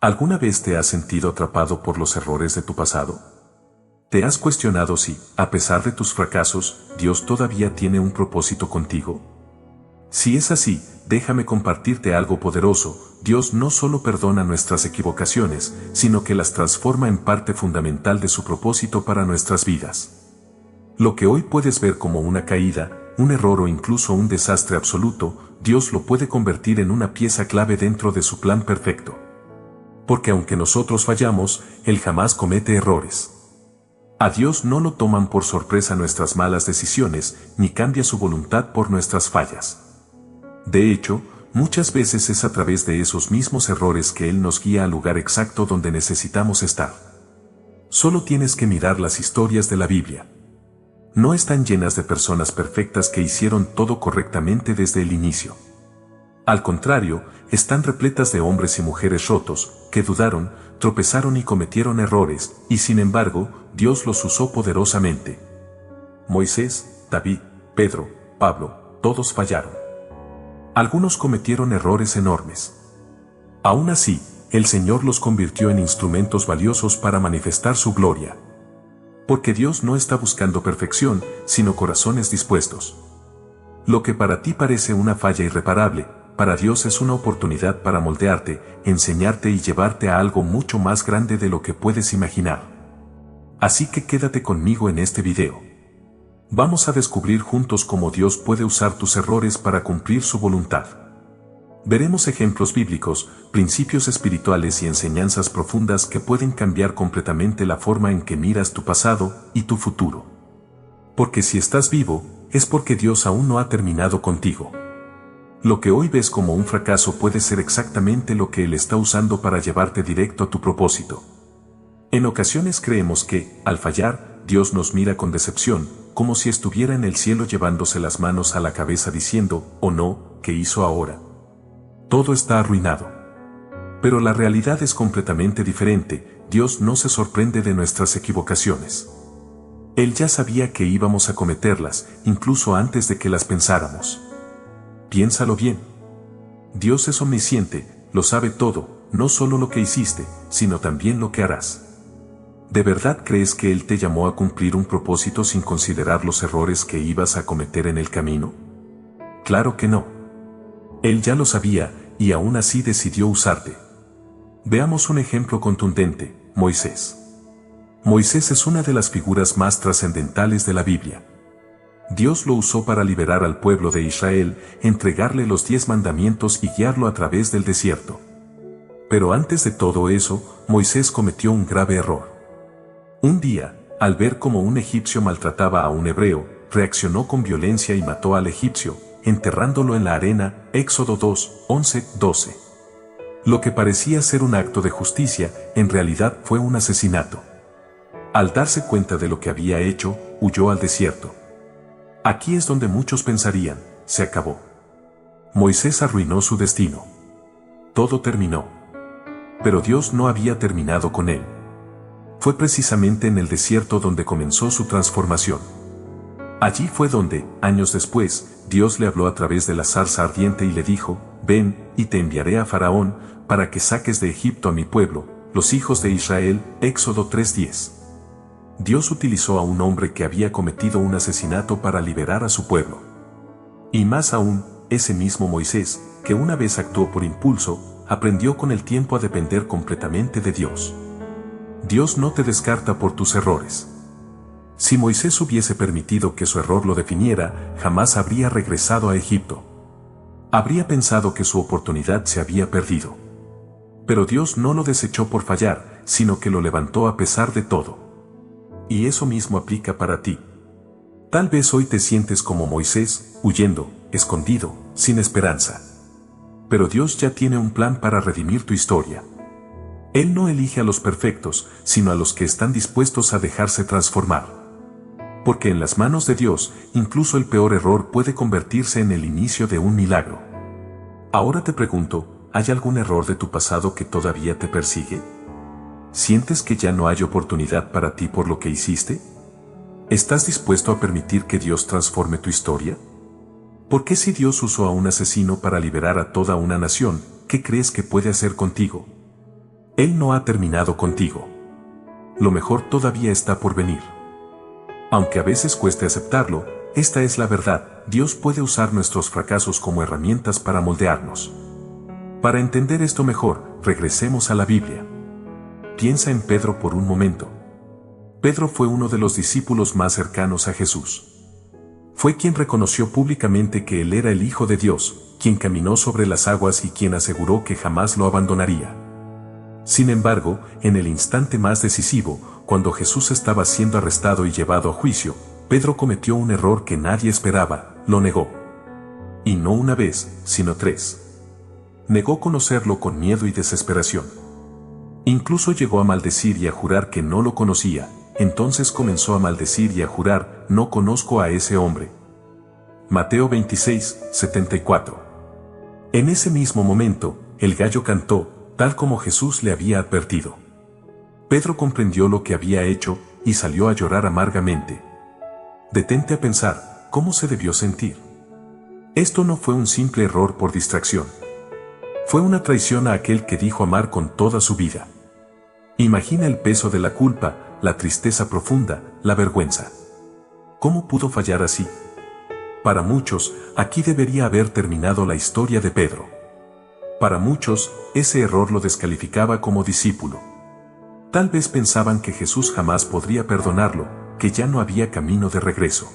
¿Alguna vez te has sentido atrapado por los errores de tu pasado? ¿Te has cuestionado si, a pesar de tus fracasos, Dios todavía tiene un propósito contigo? Si es así, déjame compartirte algo poderoso. Dios no solo perdona nuestras equivocaciones, sino que las transforma en parte fundamental de su propósito para nuestras vidas. Lo que hoy puedes ver como una caída, un error o incluso un desastre absoluto, Dios lo puede convertir en una pieza clave dentro de su plan perfecto. Porque aunque nosotros fallamos, Él jamás comete errores. A Dios no lo toman por sorpresa nuestras malas decisiones, ni cambia su voluntad por nuestras fallas. De hecho, muchas veces es a través de esos mismos errores que Él nos guía al lugar exacto donde necesitamos estar. Solo tienes que mirar las historias de la Biblia. No están llenas de personas perfectas que hicieron todo correctamente desde el inicio. Al contrario, están repletas de hombres y mujeres rotos, que dudaron, tropezaron y cometieron errores, y sin embargo, Dios los usó poderosamente. Moisés, David, Pedro, Pablo, todos fallaron. Algunos cometieron errores enormes. Aún así, el Señor los convirtió en instrumentos valiosos para manifestar su gloria. Porque Dios no está buscando perfección, sino corazones dispuestos. Lo que para ti parece una falla irreparable, para Dios es una oportunidad para moldearte, enseñarte y llevarte a algo mucho más grande de lo que puedes imaginar. Así que quédate conmigo en este video. Vamos a descubrir juntos cómo Dios puede usar tus errores para cumplir su voluntad. Veremos ejemplos bíblicos, principios espirituales y enseñanzas profundas que pueden cambiar completamente la forma en que miras tu pasado y tu futuro. Porque si estás vivo, es porque Dios aún no ha terminado contigo. Lo que hoy ves como un fracaso puede ser exactamente lo que Él está usando para llevarte directo a tu propósito. En ocasiones creemos que, al fallar, Dios nos mira con decepción, como si estuviera en el cielo llevándose las manos a la cabeza diciendo, «Oh no, ¿qué hizo ahora? Todo está arruinado». Pero la realidad es completamente diferente. Dios no se sorprende de nuestras equivocaciones. Él ya sabía que íbamos a cometerlas, incluso antes de que las pensáramos. Piénsalo bien. Dios es omnisciente, lo sabe todo, no solo lo que hiciste, sino también lo que harás. ¿De verdad crees que Él te llamó a cumplir un propósito sin considerar los errores que ibas a cometer en el camino? Claro que no. Él ya lo sabía, y aún así decidió usarte. Veamos un ejemplo contundente, Moisés. Moisés es una de las figuras más trascendentales de la Biblia. Dios lo usó para liberar al pueblo de Israel, entregarle los 10 mandamientos y guiarlo a través del desierto. Pero antes de todo eso, Moisés cometió un grave error. Un día, al ver cómo un egipcio maltrataba a un hebreo, reaccionó con violencia y mató al egipcio, enterrándolo en la arena, Éxodo 2, 11, 12. Lo que parecía ser un acto de justicia, en realidad fue un asesinato. Al darse cuenta de lo que había hecho, huyó al desierto. Aquí es donde muchos pensarían, se acabó. Moisés arruinó su destino. Todo terminó. Pero Dios no había terminado con él. Fue precisamente en el desierto donde comenzó su transformación. Allí fue donde, años después, Dios le habló a través de la zarza ardiente y le dijo, «Ven, y te enviaré a Faraón, para que saques de Egipto a mi pueblo, los hijos de Israel», Éxodo 3:10. Dios utilizó a un hombre que había cometido un asesinato para liberar a su pueblo. Y más aún, ese mismo Moisés, que una vez actuó por impulso, aprendió con el tiempo a depender completamente de Dios. Dios no te descarta por tus errores. Si Moisés hubiese permitido que su error lo definiera, jamás habría regresado a Egipto. Habría pensado que su oportunidad se había perdido. Pero Dios no lo desechó por fallar, sino que lo levantó a pesar de todo. Y eso mismo aplica para ti. Tal vez hoy te sientes como Moisés, huyendo, escondido, sin esperanza. Pero Dios ya tiene un plan para redimir tu historia. Él no elige a los perfectos, sino a los que están dispuestos a dejarse transformar. Porque en las manos de Dios, incluso el peor error puede convertirse en el inicio de un milagro. Ahora te pregunto, ¿hay algún error de tu pasado que todavía te persigue? ¿Sientes que ya no hay oportunidad para ti por lo que hiciste? ¿Estás dispuesto a permitir que Dios transforme tu historia? ¿Por qué si Dios usó a un asesino para liberar a toda una nación, qué crees que puede hacer contigo? Él no ha terminado contigo. Lo mejor todavía está por venir. Aunque a veces cueste aceptarlo, esta es la verdad: Dios puede usar nuestros fracasos como herramientas para moldearnos. Para entender esto mejor, regresemos a la Biblia. Piensa en Pedro por un momento. Pedro fue uno de los discípulos más cercanos a Jesús. Fue quien reconoció públicamente que Él era el Hijo de Dios, quien caminó sobre las aguas y quien aseguró que jamás lo abandonaría. Sin embargo, en el instante más decisivo, cuando Jesús estaba siendo arrestado y llevado a juicio, Pedro cometió un error que nadie esperaba: lo negó. Y no una vez, sino 3. Negó conocerlo con miedo y desesperación. Incluso llegó a maldecir y a jurar que no lo conocía. Entonces comenzó a maldecir y a jurar: no conozco a ese hombre. Mateo 26, 74. En ese mismo momento, el gallo cantó, tal como Jesús le había advertido. Pedro comprendió lo que había hecho y salió a llorar amargamente. Detente a pensar, ¿cómo se debió sentir? Esto no fue un simple error por distracción. Fue una traición a aquel que dijo amar con toda su vida. Imagina el peso de la culpa, la tristeza profunda, la vergüenza. ¿Cómo pudo fallar así? Para muchos, aquí debería haber terminado la historia de Pedro. Para muchos, ese error lo descalificaba como discípulo. Tal vez pensaban que Jesús jamás podría perdonarlo, que ya no había camino de regreso.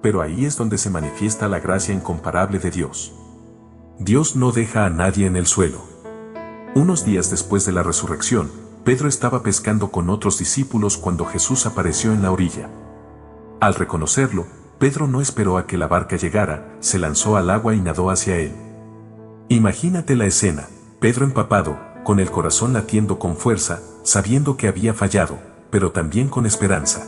Pero ahí es donde se manifiesta la gracia incomparable de Dios. Dios no deja a nadie en el suelo. Unos días después de la resurrección, Pedro estaba pescando con otros discípulos cuando Jesús apareció en la orilla. Al reconocerlo, Pedro no esperó a que la barca llegara, se lanzó al agua y nadó hacia él. Imagínate la escena: Pedro empapado, con el corazón latiendo con fuerza, sabiendo que había fallado, pero también con esperanza.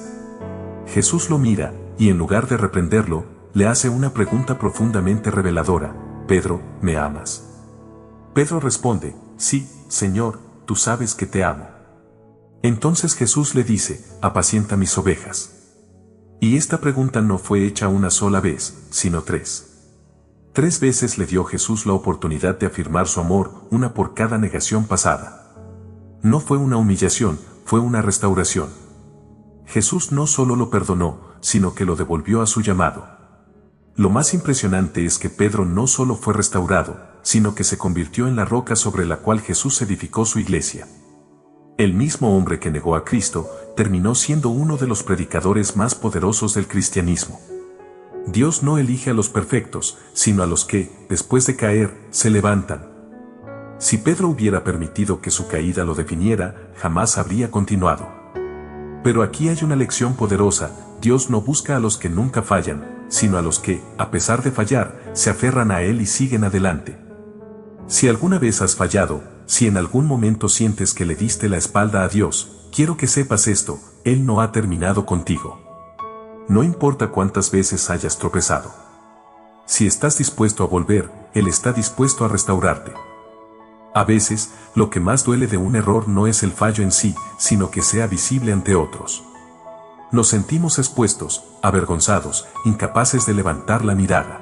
Jesús lo mira, y en lugar de reprenderlo, le hace una pregunta profundamente reveladora: Pedro, ¿me amas? Pedro responde: sí, Señor, tú sabes que te amo. Entonces Jesús le dice: apacienta mis ovejas. Y esta pregunta no fue hecha una sola vez, sino 3. 3 veces le dio Jesús la oportunidad de afirmar su amor, una por cada negación pasada. No fue una humillación, fue una restauración. Jesús no solo lo perdonó, sino que lo devolvió a su llamado. Lo más impresionante es que Pedro no solo fue restaurado, sino que se convirtió en la roca sobre la cual Jesús edificó su iglesia. El mismo hombre que negó a Cristo, terminó siendo uno de los predicadores más poderosos del cristianismo. Dios no elige a los perfectos, sino a los que, después de caer, se levantan. Si Pedro hubiera permitido que su caída lo definiera, jamás habría continuado. Pero aquí hay una lección poderosa: Dios no busca a los que nunca fallan, sino a los que, a pesar de fallar, se aferran a Él y siguen adelante. Si alguna vez has fallado, si en algún momento sientes que le diste la espalda a Dios, quiero que sepas esto: Él no ha terminado contigo. No importa cuántas veces hayas tropezado. Si estás dispuesto a volver, Él está dispuesto a restaurarte. A veces, lo que más duele de un error no es el fallo en sí, sino que sea visible ante otros. Nos sentimos expuestos, avergonzados, incapaces de levantar la mirada.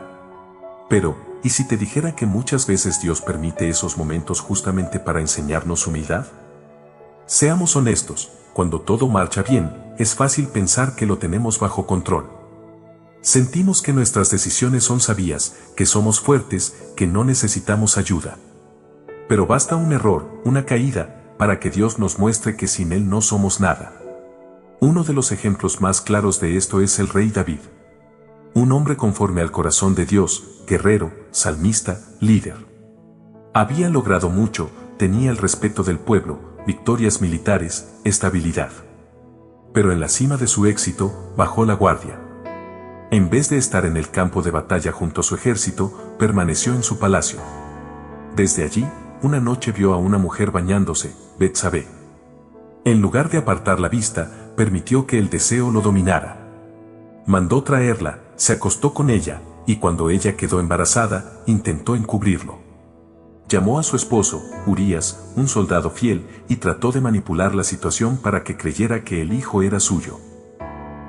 Pero, ¿y si te dijera que muchas veces Dios permite esos momentos justamente para enseñarnos humildad? Seamos honestos, cuando todo marcha bien, es fácil pensar que lo tenemos bajo control. Sentimos que nuestras decisiones son sabias, que somos fuertes, que no necesitamos ayuda. Pero basta un error, una caída, para que Dios nos muestre que sin Él no somos nada. Uno de los ejemplos más claros de esto es el rey David. Un hombre conforme al corazón de Dios, guerrero, salmista, líder. Había logrado mucho, tenía el respeto del pueblo, victorias militares, estabilidad. Pero en la cima de su éxito, bajó la guardia. En vez de estar en el campo de batalla junto a su ejército, permaneció en su palacio. Desde allí, una noche vio a una mujer bañándose, Betsabé. En lugar de apartar la vista, permitió que el deseo lo dominara. Mandó traerla, se acostó con ella, y cuando ella quedó embarazada, intentó encubrirlo. Llamó a su esposo, Urías, un soldado fiel, y trató de manipular la situación para que creyera que el hijo era suyo.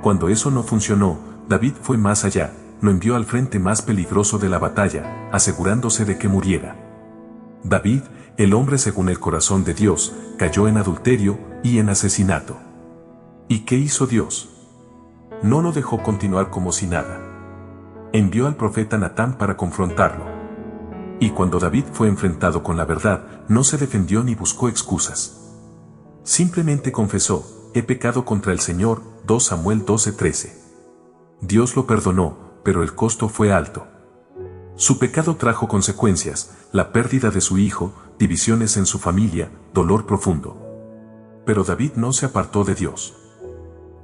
Cuando eso no funcionó, David fue más allá, lo envió al frente más peligroso de la batalla, asegurándose de que muriera. David, el hombre según el corazón de Dios, cayó en adulterio y en asesinato. ¿Y qué hizo Dios? No lo dejó continuar como si nada. Envió al profeta Natán para confrontarlo. Y cuando David fue enfrentado con la verdad, no se defendió ni buscó excusas. Simplemente confesó: he pecado contra el Señor. 2 Samuel 12:13. Dios lo perdonó, pero el costo fue alto. Su pecado trajo consecuencias: la pérdida de su hijo, divisiones en su familia, dolor profundo. Pero David no se apartó de Dios.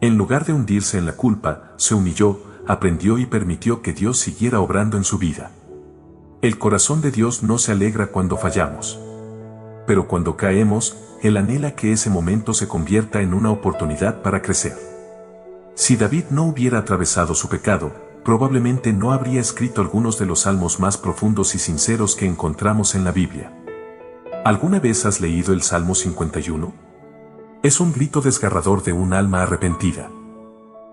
En lugar de hundirse en la culpa, se humilló, aprendió y permitió que Dios siguiera obrando en su vida. El corazón de Dios no se alegra cuando fallamos. Pero cuando caemos, Él anhela que ese momento se convierta en una oportunidad para crecer. Si David no hubiera atravesado su pecado, probablemente no habría escrito algunos de los salmos más profundos y sinceros que encontramos en la Biblia. ¿Alguna vez has leído el Salmo 51? Es un grito desgarrador de un alma arrepentida.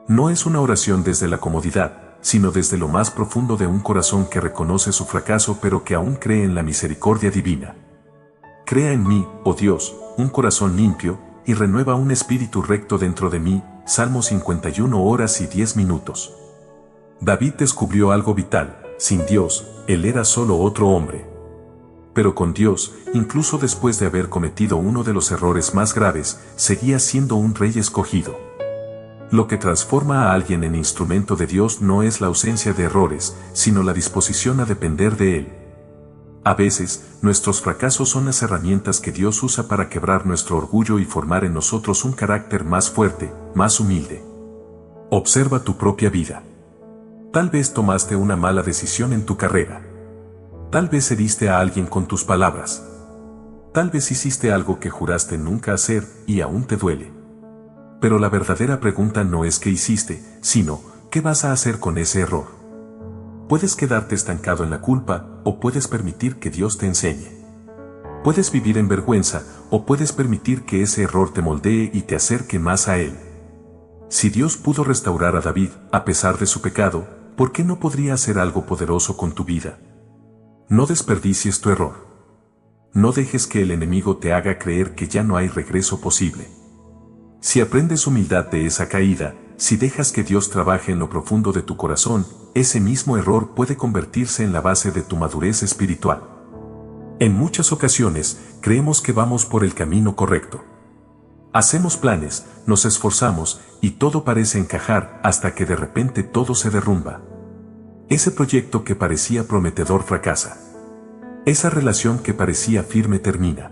No es una oración desde la comodidad, sino desde lo más profundo de un corazón que reconoce su fracaso pero que aún cree en la misericordia divina. Crea en mí, oh Dios, un corazón limpio, y renueva un espíritu recto dentro de mí. Salmo 51 horas y 10 minutos. David descubrió algo vital: sin Dios, él era solo otro hombre. Pero con Dios, incluso después de haber cometido uno de los errores más graves, seguía siendo un rey escogido. Lo que transforma a alguien en instrumento de Dios no es la ausencia de errores, sino la disposición a depender de Él. A veces, nuestros fracasos son las herramientas que Dios usa para quebrar nuestro orgullo y formar en nosotros un carácter más fuerte, más humilde. Observa tu propia vida. Tal vez tomaste una mala decisión en tu carrera. Tal vez heriste a alguien con tus palabras. Tal vez hiciste algo que juraste nunca hacer y aún te duele. Pero la verdadera pregunta no es qué hiciste, sino ¿qué vas a hacer con ese error? Puedes quedarte estancado en la culpa, o puedes permitir que Dios te enseñe. Puedes vivir en vergüenza, o puedes permitir que ese error te moldee y te acerque más a Él. Si Dios pudo restaurar a David, a pesar de su pecado, ¿por qué no podría hacer algo poderoso con tu vida? No desperdicies tu error. No dejes que el enemigo te haga creer que ya no hay regreso posible. Si aprendes humildad de esa caída, si dejas que Dios trabaje en lo profundo de tu corazón, ese mismo error puede convertirse en la base de tu madurez espiritual. En muchas ocasiones, creemos que vamos por el camino correcto. Hacemos planes, nos esforzamos, y todo parece encajar hasta que de repente todo se derrumba. Ese proyecto que parecía prometedor fracasa. Esa relación que parecía firme termina.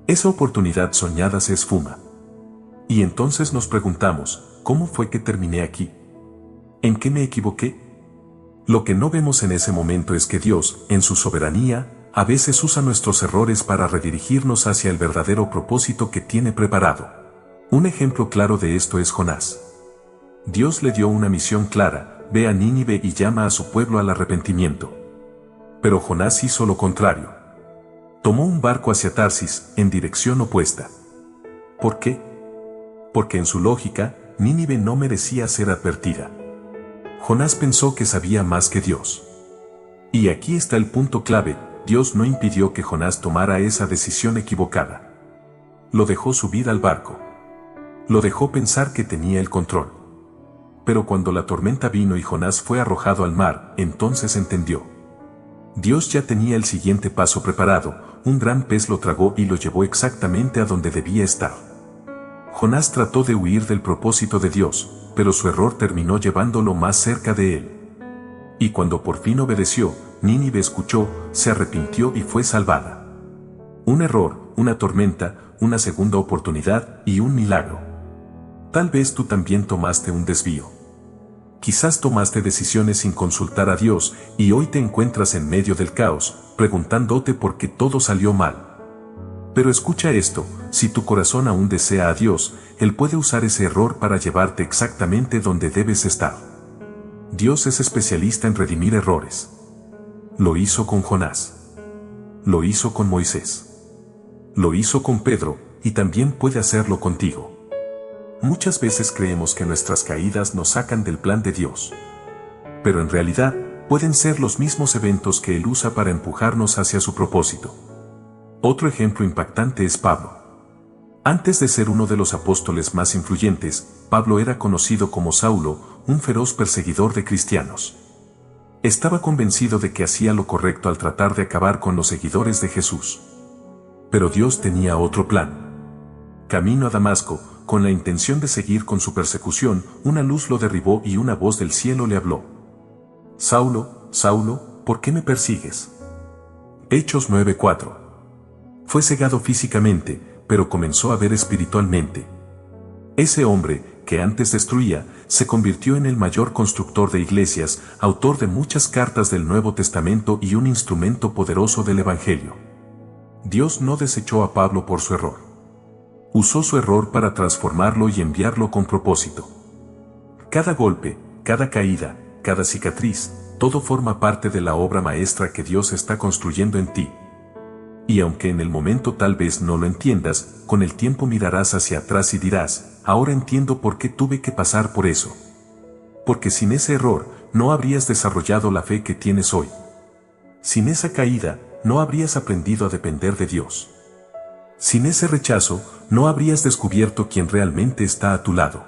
Esa oportunidad soñada se esfuma. Y entonces nos preguntamos, ¿cómo fue que terminé aquí? ¿En qué me equivoqué? Lo que no vemos en ese momento es que Dios, en su soberanía, a veces usa nuestros errores para redirigirnos hacia el verdadero propósito que tiene preparado. Un ejemplo claro de esto es Jonás. Dios le dio una misión clara: ve a Nínive y llama a su pueblo al arrepentimiento. Pero Jonás hizo lo contrario. Tomó un barco hacia Tarsis, en dirección opuesta. ¿Por qué? Porque en su lógica, Nínive no merecía ser advertida. Jonás pensó que sabía más que Dios. Y aquí está el punto clave: Dios no impidió que Jonás tomara esa decisión equivocada. Lo dejó subir al barco. Lo dejó pensar que tenía el control. Pero cuando la tormenta vino y Jonás fue arrojado al mar, entonces entendió. Dios ya tenía el siguiente paso preparado: un gran pez lo tragó y lo llevó exactamente a donde debía estar. Jonás trató de huir del propósito de Dios, pero su error terminó llevándolo más cerca de él. Y cuando por fin obedeció, Nínive escuchó, se arrepintió y fue salvada. Un error, una tormenta, una segunda oportunidad y un milagro. Tal vez tú también tomaste un desvío. Quizás tomaste decisiones sin consultar a Dios y hoy te encuentras en medio del caos, preguntándote por qué todo salió mal. Pero escucha esto: si tu corazón aún desea a Dios, Él puede usar ese error para llevarte exactamente donde debes estar. Dios es especialista en redimir errores. Lo hizo con Jonás. Lo hizo con Moisés. Lo hizo con Pedro, y también puede hacerlo contigo. Muchas veces creemos que nuestras caídas nos sacan del plan de Dios. Pero en realidad, pueden ser los mismos eventos que Él usa para empujarnos hacia su propósito. Otro ejemplo impactante es Pablo. Antes de ser uno de los apóstoles más influyentes, Pablo era conocido como Saulo, un feroz perseguidor de cristianos. Estaba convencido de que hacía lo correcto al tratar de acabar con los seguidores de Jesús. Pero Dios tenía otro plan. Camino a Damasco, con la intención de seguir con su persecución, una luz lo derribó y una voz del cielo le habló. Saulo, Saulo, ¿por qué me persigues? Hechos 9:4. Fue cegado físicamente, pero comenzó a ver espiritualmente. Ese hombre, que antes destruía, se convirtió en el mayor constructor de iglesias, autor de muchas cartas del Nuevo Testamento y un instrumento poderoso del Evangelio. Dios no desechó a Pablo por su error. Usó su error para transformarlo y enviarlo con propósito. Cada golpe, cada caída, cada cicatriz, todo forma parte de la obra maestra que Dios está construyendo en ti. Y aunque en el momento tal vez no lo entiendas, con el tiempo mirarás hacia atrás y dirás, ahora entiendo por qué tuve que pasar por eso. Porque sin ese error, no habrías desarrollado la fe que tienes hoy. Sin esa caída, no habrías aprendido a depender de Dios. Sin ese rechazo, no habrías descubierto quién realmente está a tu lado.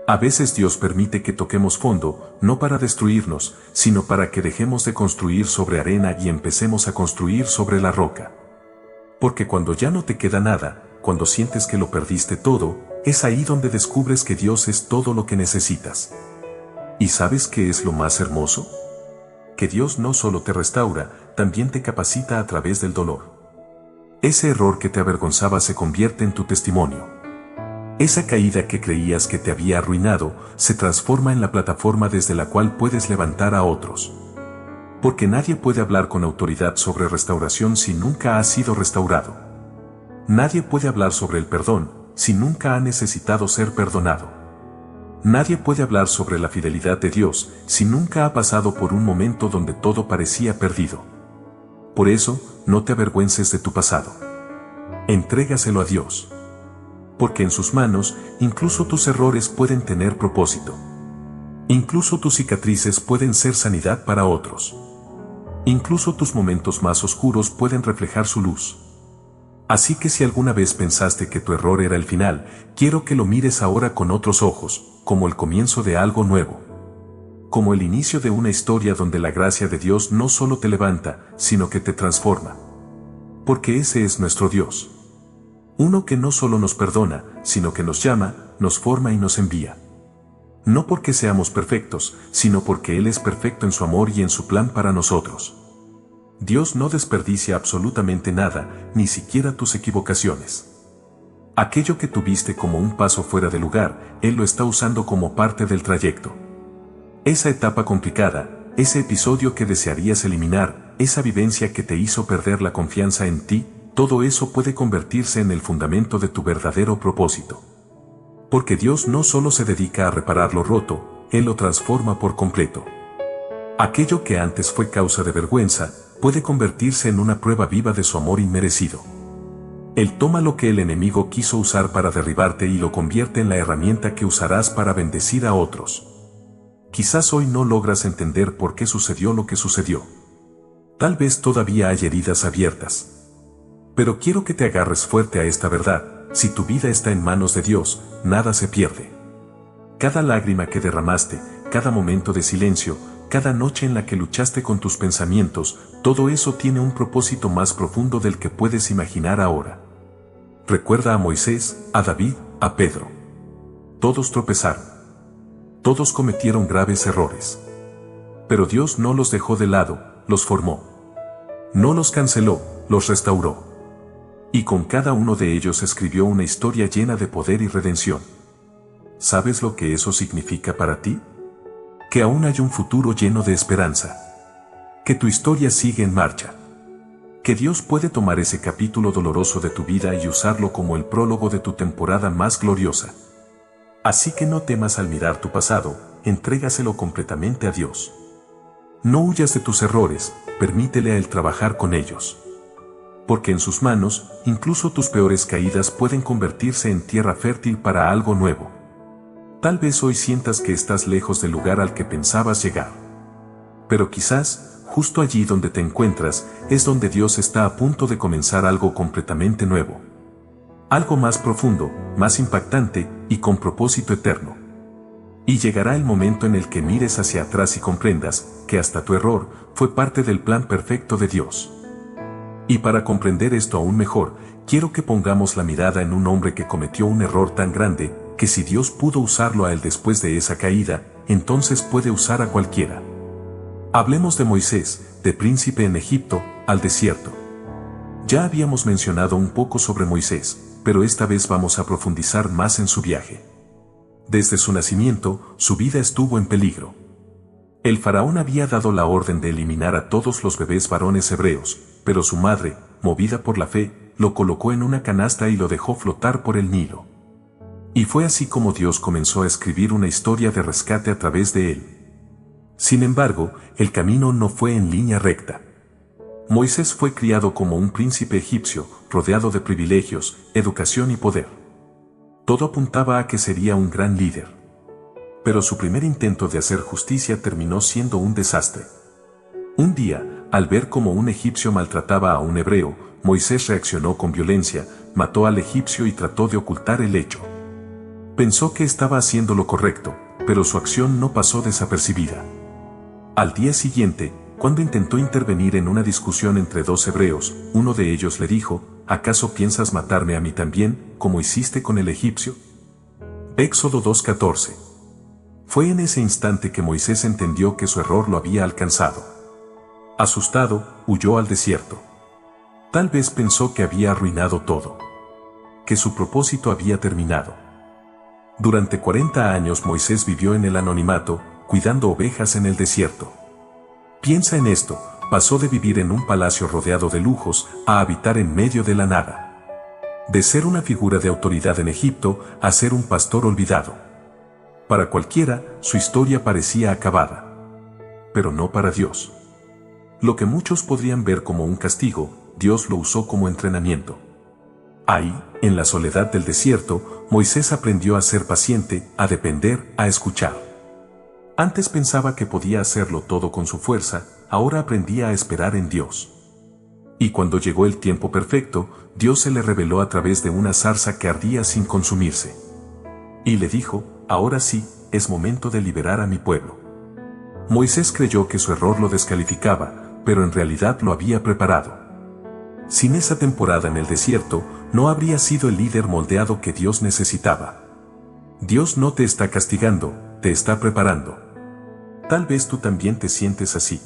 A veces Dios permite que toquemos fondo, no para destruirnos, sino para que dejemos de construir sobre arena y empecemos a construir sobre la roca. Porque cuando ya no te queda nada, cuando sientes que lo perdiste todo, es ahí donde descubres que Dios es todo lo que necesitas. ¿Y sabes qué es lo más hermoso? Que Dios no solo te restaura, también te capacita a través del dolor. Ese error que te avergonzaba se convierte en tu testimonio. Esa caída que creías que te había arruinado, se transforma en la plataforma desde la cual puedes levantar a otros. Porque nadie puede hablar con autoridad sobre restauración si nunca ha sido restaurado. Nadie puede hablar sobre el perdón si nunca ha necesitado ser perdonado. Nadie puede hablar sobre la fidelidad de Dios si nunca ha pasado por un momento donde todo parecía perdido. Por eso, no te avergüences de tu pasado. Entrégaselo a Dios. Porque en sus manos, incluso tus errores pueden tener propósito. Incluso tus cicatrices pueden ser sanidad para otros. Incluso tus momentos más oscuros pueden reflejar su luz. Así que si alguna vez pensaste que tu error era el final, quiero que lo mires ahora con otros ojos, como el comienzo de algo nuevo. Como el inicio de una historia donde la gracia de Dios no solo te levanta, sino que te transforma. Porque ese es nuestro Dios. Uno que no solo nos perdona, sino que nos llama, nos forma y nos envía. No porque seamos perfectos, sino porque Él es perfecto en su amor y en su plan para nosotros. Dios no desperdicia absolutamente nada, ni siquiera tus equivocaciones. Aquello que tuviste como un paso fuera de lugar, Él lo está usando como parte del trayecto. Esa etapa complicada, ese episodio que desearías eliminar, esa vivencia que te hizo perder la confianza en ti, todo eso puede convertirse en el fundamento de tu verdadero propósito. Porque Dios no solo se dedica a reparar lo roto, Él lo transforma por completo. Aquello que antes fue causa de vergüenza, puede convertirse en una prueba viva de su amor inmerecido. Él toma lo que el enemigo quiso usar para derribarte y lo convierte en la herramienta que usarás para bendecir a otros. Quizás hoy no logras entender por qué sucedió lo que sucedió. Tal vez todavía hay heridas abiertas. Pero quiero que te agarres fuerte a esta verdad, si tu vida está en manos de Dios, nada se pierde. Cada lágrima que derramaste, cada momento de silencio, cada noche en la que luchaste con tus pensamientos, todo eso tiene un propósito más profundo del que puedes imaginar ahora. Recuerda a Moisés, a David, a Pedro. Todos tropezaron. Todos cometieron graves errores. Pero Dios no los dejó de lado, los formó. No los canceló, los restauró. Y con cada uno de ellos escribió una historia llena de poder y redención. ¿Sabes lo que eso significa para ti? Que aún hay un futuro lleno de esperanza. Que tu historia sigue en marcha. Que Dios puede tomar ese capítulo doloroso de tu vida y usarlo como el prólogo de tu temporada más gloriosa. Así que no temas al mirar tu pasado, entrégaselo completamente a Dios. No huyas de tus errores, permítele a Él trabajar con ellos. Porque en sus manos, incluso tus peores caídas pueden convertirse en tierra fértil para algo nuevo. Tal vez hoy sientas que estás lejos del lugar al que pensabas llegar. Pero quizás, justo allí donde te encuentras, es donde Dios está a punto de comenzar algo completamente nuevo. Algo más profundo, más impactante y con propósito eterno. Y llegará el momento en el que mires hacia atrás y comprendas que hasta tu error fue parte del plan perfecto de Dios. Y para comprender esto aún mejor, quiero que pongamos la mirada en un hombre que cometió un error tan grande que si Dios pudo usarlo a él después de esa caída, entonces puede usar a cualquiera. Hablemos de Moisés, de príncipe en Egipto, al desierto. Ya habíamos mencionado un poco sobre Moisés, pero esta vez vamos a profundizar más en su viaje. Desde su nacimiento, su vida estuvo en peligro. El faraón había dado la orden de eliminar a todos los bebés varones hebreos, pero su madre, movida por la fe, lo colocó en una canasta y lo dejó flotar por el Nilo. Y fue así como Dios comenzó a escribir una historia de rescate a través de él. Sin embargo, el camino no fue en línea recta. Moisés fue criado como un príncipe egipcio, rodeado de privilegios, educación y poder. Todo apuntaba a que sería un gran líder. Pero su primer intento de hacer justicia terminó siendo un desastre. Un día, al ver cómo un egipcio maltrataba a un hebreo, Moisés reaccionó con violencia, mató al egipcio y trató de ocultar el hecho. Pensó que estaba haciendo lo correcto, pero su acción no pasó desapercibida. Al día siguiente, cuando intentó intervenir en una discusión entre dos hebreos, uno de ellos le dijo: ¿acaso piensas matarme a mí también, como hiciste con el egipcio? Éxodo 2:14. Fue en ese instante que Moisés entendió que su error lo había alcanzado. Asustado, huyó al desierto. Tal vez pensó que había arruinado todo, que su propósito había terminado. Durante 40 años Moisés vivió en el anonimato, cuidando ovejas en el desierto. Piensa en esto, pasó de vivir en un palacio rodeado de lujos a habitar en medio de la nada. De ser una figura de autoridad en Egipto a ser un pastor olvidado. Para cualquiera, su historia parecía acabada. Pero no para Dios. Lo que muchos podrían ver como un castigo, Dios lo usó como entrenamiento. Ahí, en la soledad del desierto, Moisés aprendió a ser paciente, a depender, a escuchar. Antes pensaba que podía hacerlo todo con su fuerza, ahora aprendía a esperar en Dios. Y cuando llegó el tiempo perfecto, Dios se le reveló a través de una zarza que ardía sin consumirse. Y le dijo: ahora sí, es momento de liberar a mi pueblo. Moisés creyó que su error lo descalificaba, pero en realidad lo había preparado. Sin esa temporada en el desierto, no habría sido el líder moldeado que Dios necesitaba. Dios no te está castigando, te está preparando. Tal vez tú también te sientes así.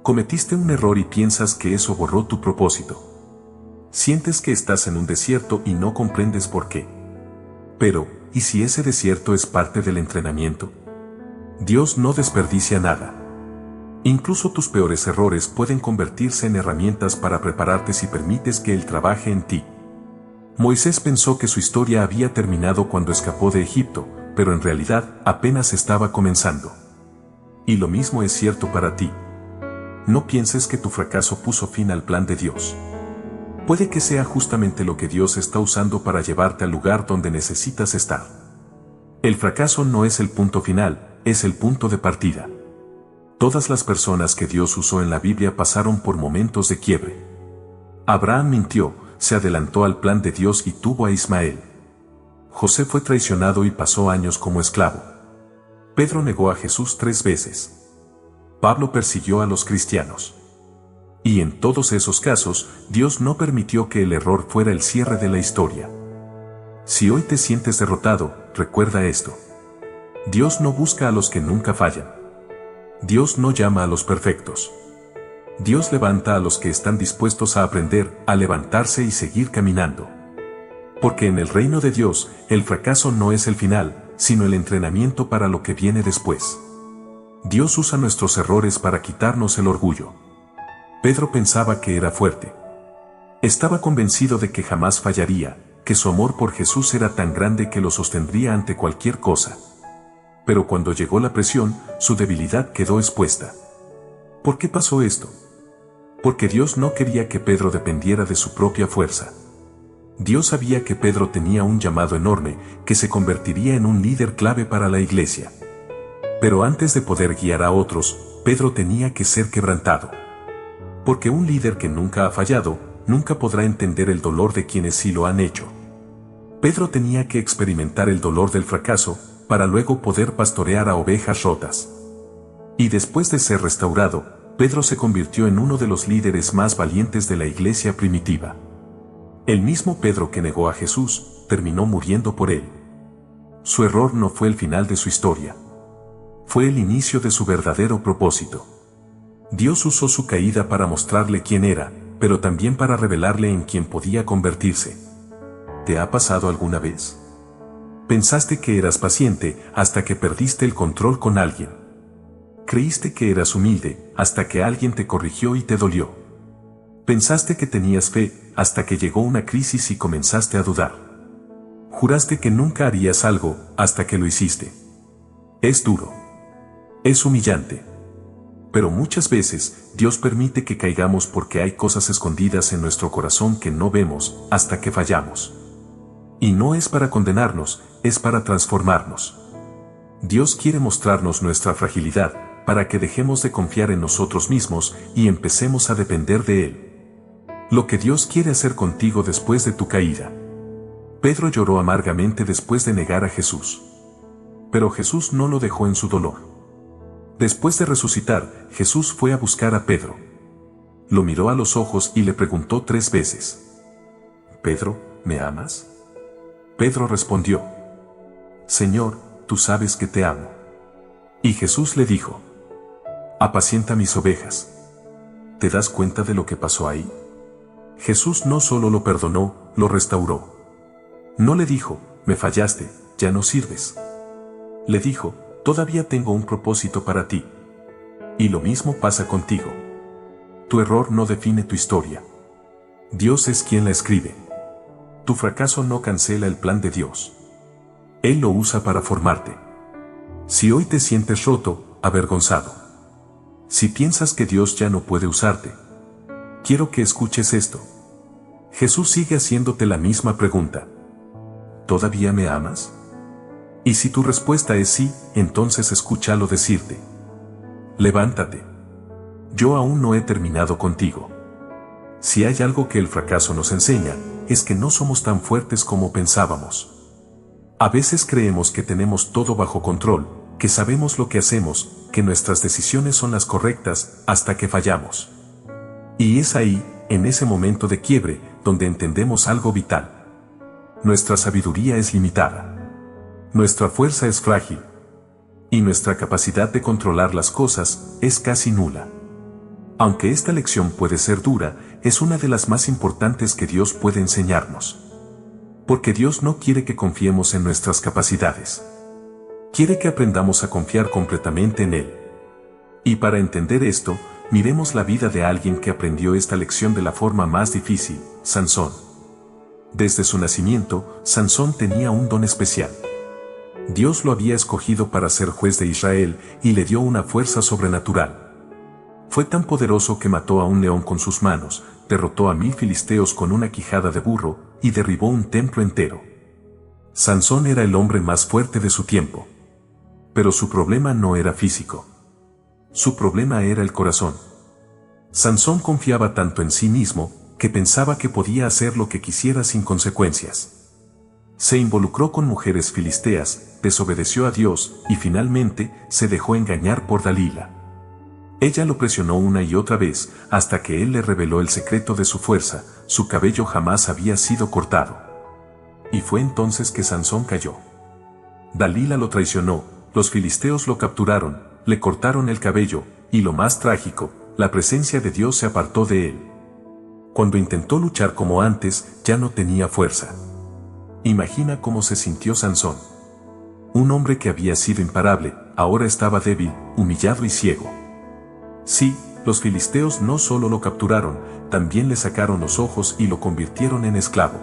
Cometiste un error y piensas que eso borró tu propósito. Sientes que estás en un desierto y no comprendes por qué. Pero, ¿y si ese desierto es parte del entrenamiento? Dios no desperdicia nada. Incluso tus peores errores pueden convertirse en herramientas para prepararte si permites que Él trabaje en ti. Moisés pensó que su historia había terminado cuando escapó de Egipto, pero en realidad apenas estaba comenzando. Y lo mismo es cierto para ti. No pienses que tu fracaso puso fin al plan de Dios. Puede que sea justamente lo que Dios está usando para llevarte al lugar donde necesitas estar. El fracaso no es el punto final, es el punto de partida. Todas las personas que Dios usó en la Biblia pasaron por momentos de quiebre. Abraham mintió, se adelantó al plan de Dios y tuvo a Ismael. José fue traicionado y pasó años como esclavo. Pedro negó a Jesús 3 veces. Pablo persiguió a los cristianos. Y en todos esos casos, Dios no permitió que el error fuera el cierre de la historia. Si hoy te sientes derrotado, recuerda esto. Dios no busca a los que nunca fallan. Dios no llama a los perfectos. Dios levanta a los que están dispuestos a aprender, a levantarse y seguir caminando. Porque en el reino de Dios, el fracaso no es el final, sino el entrenamiento para lo que viene después. Dios usa nuestros errores para quitarnos el orgullo. Pedro pensaba que era fuerte. Estaba convencido de que jamás fallaría, que su amor por Jesús era tan grande que lo sostendría ante cualquier cosa. Pero cuando llegó la presión, su debilidad quedó expuesta. ¿Por qué pasó esto? Porque Dios no quería que Pedro dependiera de su propia fuerza. Dios sabía que Pedro tenía un llamado enorme, que se convertiría en un líder clave para la iglesia. Pero antes de poder guiar a otros, Pedro tenía que ser quebrantado. Porque un líder que nunca ha fallado, nunca podrá entender el dolor de quienes sí lo han hecho. Pedro tenía que experimentar el dolor del fracaso, para luego poder pastorear a ovejas rotas. Y después de ser restaurado, Pedro se convirtió en uno de los líderes más valientes de la iglesia primitiva. El mismo Pedro que negó a Jesús, terminó muriendo por él. Su error no fue el final de su historia. Fue el inicio de su verdadero propósito. Dios usó su caída para mostrarle quién era, pero también para revelarle en quién podía convertirse. ¿Te ha pasado alguna vez? Pensaste que eras paciente hasta que perdiste el control con alguien. Creíste que eras humilde hasta que alguien te corrigió y te dolió. Pensaste que tenías fe hasta que llegó una crisis y comenzaste a dudar. Juraste que nunca harías algo hasta que lo hiciste. Es duro. Es humillante. Pero muchas veces Dios permite que caigamos porque hay cosas escondidas en nuestro corazón que no vemos hasta que fallamos. Y no es para condenarnos, es para transformarnos. Dios quiere mostrarnos nuestra fragilidad, para que dejemos de confiar en nosotros mismos y empecemos a depender de Él. Lo que Dios quiere hacer contigo después de tu caída. Pedro lloró amargamente después de negar a Jesús. Pero Jesús no lo dejó en su dolor. Después de resucitar, Jesús fue a buscar a Pedro. Lo miró a los ojos y le preguntó 3 veces. «Pedro, ¿me amas?» Pedro respondió: «Señor, tú sabes que te amo». Y Jesús le dijo: «Apacienta mis ovejas». ¿Te das cuenta de lo que pasó ahí? Jesús no solo lo perdonó, lo restauró. No le dijo: «Me fallaste, ya no sirves». Le dijo: «Todavía tengo un propósito para ti». Y lo mismo pasa contigo. Tu error no define tu historia. Dios es quien la escribe. Tu fracaso no cancela el plan de Dios. Él lo usa para formarte. Si hoy te sientes roto, avergonzado, si piensas que Dios ya no puede usarte, quiero que escuches esto. Jesús sigue haciéndote la misma pregunta. ¿Todavía me amas? Y si tu respuesta es sí, entonces escúchalo decirte: levántate. Yo aún no he terminado contigo. Si hay algo que el fracaso nos enseña, es que no somos tan fuertes como pensábamos. A veces creemos que tenemos todo bajo control, que sabemos lo que hacemos, que nuestras decisiones son las correctas, hasta que fallamos. Y es ahí, en ese momento de quiebre, donde entendemos algo vital. Nuestra sabiduría es limitada. Nuestra fuerza es frágil. Y nuestra capacidad de controlar las cosas es casi nula. Aunque esta lección puede ser dura, es una de las más importantes que Dios puede enseñarnos. Porque Dios no quiere que confiemos en nuestras capacidades. Quiere que aprendamos a confiar completamente en Él. Y para entender esto, miremos la vida de alguien que aprendió esta lección de la forma más difícil: Sansón. Desde su nacimiento, Sansón tenía un don especial. Dios lo había escogido para ser juez de Israel y le dio una fuerza sobrenatural. Fue tan poderoso que mató a un león con sus manos, derrotó a 1000 filisteos con una quijada de burro y derribó un templo entero. Sansón era el hombre más fuerte de su tiempo. Pero su problema no era físico. Su problema era el corazón. Sansón confiaba tanto en sí mismo, que pensaba que podía hacer lo que quisiera sin consecuencias. Se involucró con mujeres filisteas, desobedeció a Dios y finalmente se dejó engañar por Dalila. Ella lo presionó una y otra vez hasta que él le reveló el secreto de su fuerza: su cabello jamás había sido cortado. Y fue entonces que Sansón cayó. Dalila lo traicionó, los filisteos lo capturaron, le cortaron el cabello, y lo más trágico, la presencia de Dios se apartó de él. Cuando intentó luchar como antes, ya no tenía fuerza. Imagina cómo se sintió Sansón. Un hombre que había sido imparable, ahora estaba débil, humillado y ciego. Sí, los filisteos no solo lo capturaron, también le sacaron los ojos y lo convirtieron en esclavo.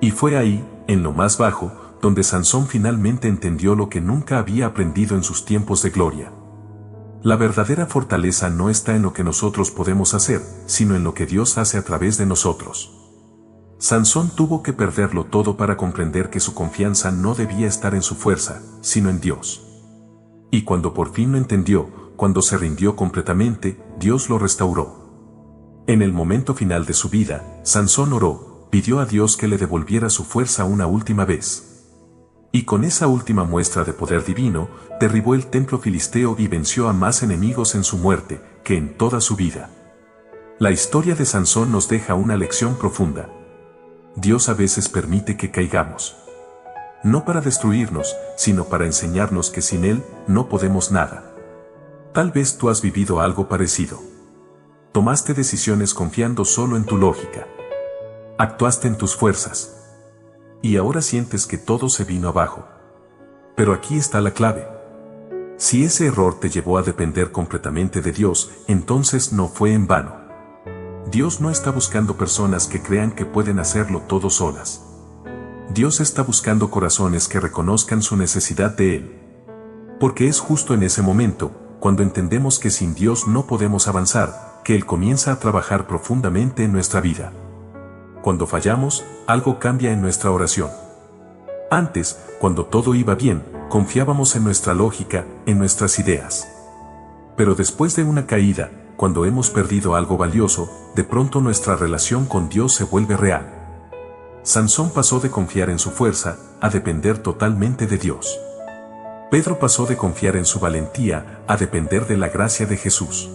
Y fue ahí, en lo más bajo, donde Sansón finalmente entendió lo que nunca había aprendido en sus tiempos de gloria. La verdadera fortaleza no está en lo que nosotros podemos hacer, sino en lo que Dios hace a través de nosotros. Sansón tuvo que perderlo todo para comprender que su confianza no debía estar en su fuerza, sino en Dios. Y cuando por fin lo entendió, cuando se rindió completamente, Dios lo restauró. En el momento final de su vida, Sansón oró, pidió a Dios que le devolviera su fuerza una última vez. Y con esa última muestra de poder divino, derribó el templo filisteo y venció a más enemigos en su muerte que en toda su vida. La historia de Sansón nos deja una lección profunda. Dios a veces permite que caigamos. No para destruirnos, sino para enseñarnos que sin Él no podemos nada. Tal vez tú has vivido algo parecido. Tomaste decisiones confiando solo en tu lógica. Actuaste en tus fuerzas. Y ahora sientes que todo se vino abajo. Pero aquí está la clave. Si ese error te llevó a depender completamente de Dios, entonces no fue en vano. Dios no está buscando personas que crean que pueden hacerlo todo solas. Dios está buscando corazones que reconozcan su necesidad de Él. Porque es justo en ese momento, cuando entendemos que sin Dios no podemos avanzar, que Él comienza a trabajar profundamente en nuestra vida. Cuando fallamos, algo cambia en nuestra oración. Antes, cuando todo iba bien, confiábamos en nuestra lógica, en nuestras ideas. Pero después de una caída, cuando hemos perdido algo valioso, de pronto nuestra relación con Dios se vuelve real. Sansón pasó de confiar en su fuerza a depender totalmente de Dios. Pedro pasó de confiar en su valentía a depender de la gracia de Jesús.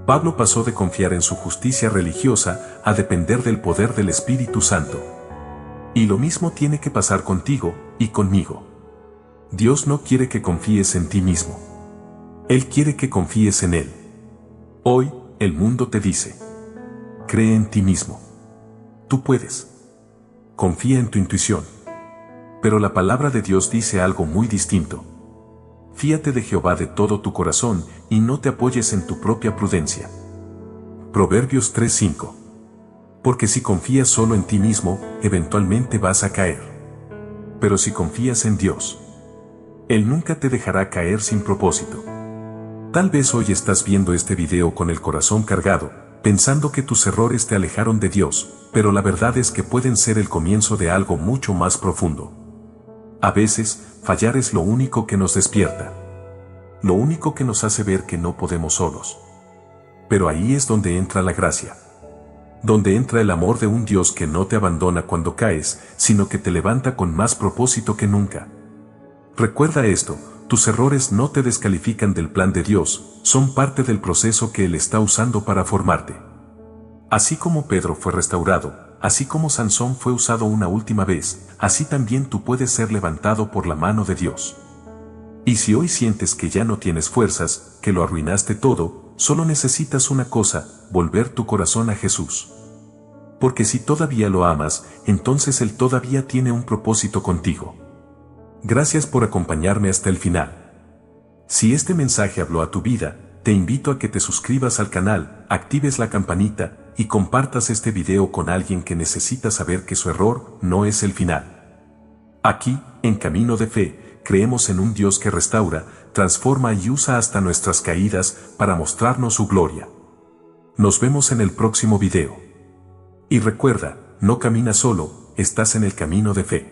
Pablo pasó de confiar en su justicia religiosa a depender del poder del Espíritu Santo. Y lo mismo tiene que pasar contigo y conmigo. Dios no quiere que confíes en ti mismo. Él quiere que confíes en Él. Hoy, el mundo te dice: cree en ti mismo. Tú puedes. Confía en tu intuición. Pero la palabra de Dios dice algo muy distinto. Fíate de Jehová de todo tu corazón y no te apoyes en tu propia prudencia. Proverbios 3:5. Porque si confías solo en ti mismo, eventualmente vas a caer. Pero si confías en Dios, Él nunca te dejará caer sin propósito. Tal vez hoy estás viendo este video con el corazón cargado, pensando que tus errores te alejaron de Dios, pero la verdad es que pueden ser el comienzo de algo mucho más profundo. A veces, fallar es lo único que nos despierta. Lo único que nos hace ver que no podemos solos. Pero ahí es donde entra la gracia. Donde entra el amor de un Dios que no te abandona cuando caes, sino que te levanta con más propósito que nunca. Recuerda esto. Tus errores no te descalifican del plan de Dios, son parte del proceso que Él está usando para formarte. Así como Pedro fue restaurado, así como Sansón fue usado una última vez, así también tú puedes ser levantado por la mano de Dios. Y si hoy sientes que ya no tienes fuerzas, que lo arruinaste todo, solo necesitas una cosa: volver tu corazón a Jesús. Porque si todavía lo amas, entonces Él todavía tiene un propósito contigo. Gracias por acompañarme hasta el final. Si este mensaje habló a tu vida, te invito a que te suscribas al canal, actives la campanita y compartas este video con alguien que necesita saber que su error no es el final. Aquí, en Camino de Fe, creemos en un Dios que restaura, transforma y usa hasta nuestras caídas para mostrarnos su gloria. Nos vemos en el próximo video. Y recuerda, no caminas solo, estás en el camino de fe.